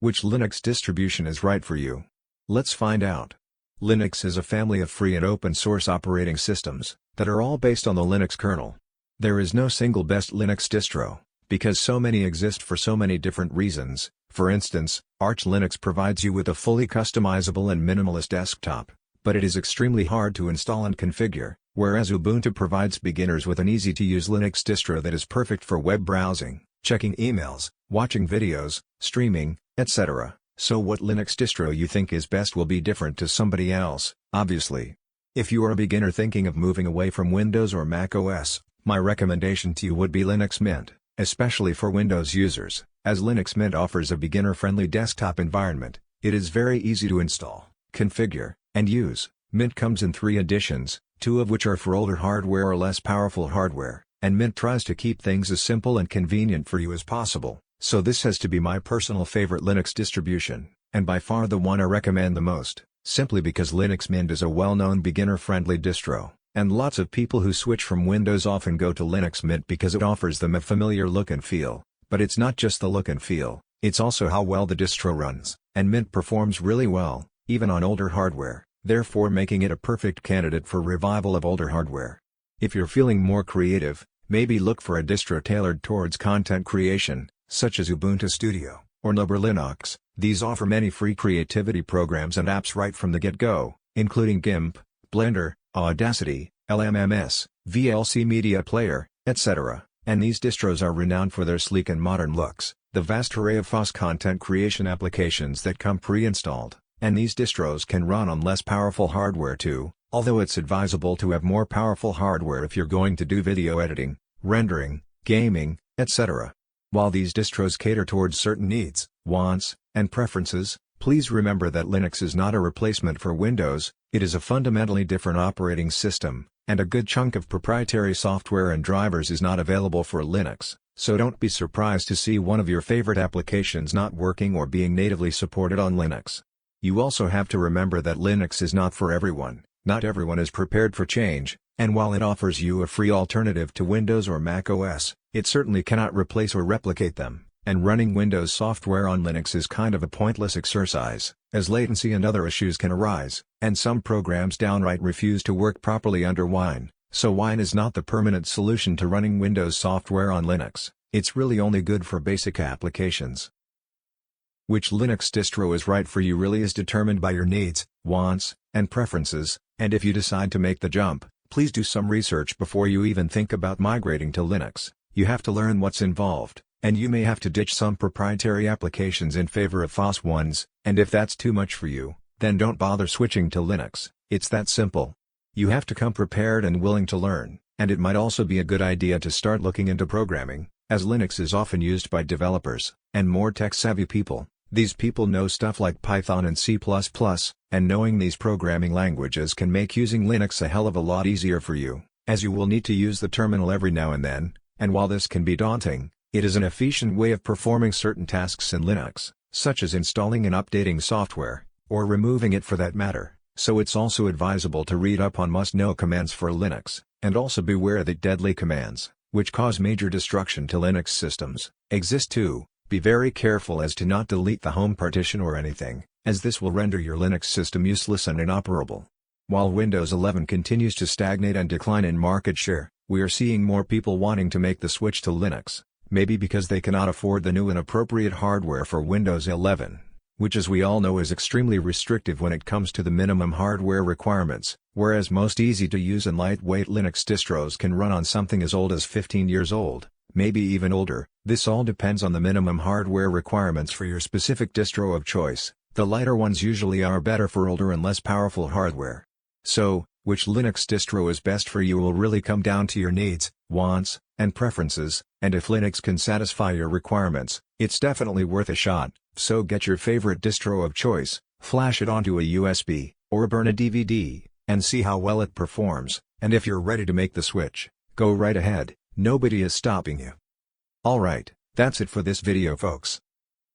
Which Linux distribution is right for you? Let's find out. Linux is a family of free and open source operating systems that are all based on the Linux kernel. There is no single best Linux distro, because so many exist for so many different reasons. For instance, Arch Linux provides you with a fully customizable and minimalist desktop, but it is extremely hard to install and configure, whereas Ubuntu provides beginners with an easy-to-use Linux distro that is perfect for web browsing, checking emails, watching videos, streaming, etc. So what Linux distro you think is best will be different to somebody else, obviously. If you are a beginner thinking of moving away from Windows or Mac OS, my recommendation to you would be Linux Mint, especially for Windows users, as Linux Mint offers a beginner-friendly desktop environment. It is very easy to install, configure, and use. Mint comes in 3 editions, 2 of which are for older hardware or less powerful hardware, and Mint tries to keep things as simple and convenient for you as possible. So this has to be my personal favorite Linux distribution, and by far the one I recommend the most, simply because Linux Mint is a well-known beginner-friendly distro, and lots of people who switch from Windows often go to Linux Mint because it offers them a familiar look and feel. But it's not just the look and feel, it's also how well the distro runs, and Mint performs really well, even on older hardware, therefore making it a perfect candidate for revival of older hardware. If you're feeling more creative, maybe look for a distro tailored towards content creation, such as Ubuntu Studio, or Linux. These offer many free creativity programs and apps right from the get-go, including GIMP, Blender, Audacity, LMMS, VLC Media Player, etc. And these distros are renowned for their sleek and modern looks, the vast array of FOSS content creation applications that come pre-installed, and these distros can run on less powerful hardware too, although it's advisable to have more powerful hardware if you're going to do video editing, rendering, gaming, etc. While these distros cater towards certain needs, wants, and preferences, please remember that Linux is not a replacement for Windows. It is a fundamentally different operating system, and a good chunk of proprietary software and drivers is not available for Linux, so don't be surprised to see one of your favorite applications not working or being natively supported on Linux. You also have to remember that Linux is not for everyone. Not everyone is prepared for change, and while it offers you a free alternative to Windows or Mac OS, it certainly cannot replace or replicate them, and running Windows software on Linux is kind of a pointless exercise, as latency and other issues can arise, and some programs downright refuse to work properly under Wine, so Wine is not the permanent solution to running Windows software on Linux. It's really only good for basic applications. Which Linux distro is right for you really is determined by your needs, wants, and preferences, and if you decide to make the jump, please do some research before you even think about migrating to Linux. You have to learn what's involved, and you may have to ditch some proprietary applications in favor of FOSS ones, and if that's too much for you, then don't bother switching to Linux. It's that simple. You have to come prepared and willing to learn, and it might also be a good idea to start looking into programming, as Linux is often used by developers, and more tech-savvy people. These people know stuff like Python and C++, and knowing these programming languages can make using Linux a hell of a lot easier for you, as you will need to use the terminal every now and then, and while this can be daunting, it is an efficient way of performing certain tasks in Linux, such as installing and updating software, or removing it for that matter, so it's also advisable to read up on must-know commands for Linux, and also beware that deadly commands, which cause major destruction to Linux systems, exist too. Be very careful as to not delete the home partition or anything, as this will render your Linux system useless and inoperable. While Windows 11 continues to stagnate and decline in market share, we are seeing more people wanting to make the switch to Linux, maybe because they cannot afford the new and appropriate hardware for Windows 11, which as we all know is extremely restrictive when it comes to the minimum hardware requirements, whereas most easy-to-use and lightweight Linux distros can run on something as old as 15 years old. Maybe even older. This all depends on the minimum hardware requirements for your specific distro of choice. The lighter ones usually are better for older and less powerful hardware. So, which Linux distro is best for you will really come down to your needs, wants, and preferences, and if Linux can satisfy your requirements, it's definitely worth a shot. So get your favorite distro of choice, flash it onto a USB, or burn a DVD, and see how well it performs, and if you're ready to make the switch, go right ahead. Nobody is stopping you. Alright, that's it for this video folks.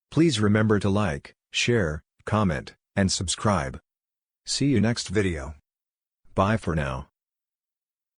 Please remember to like, share, comment, and subscribe. See you next video. Bye for now.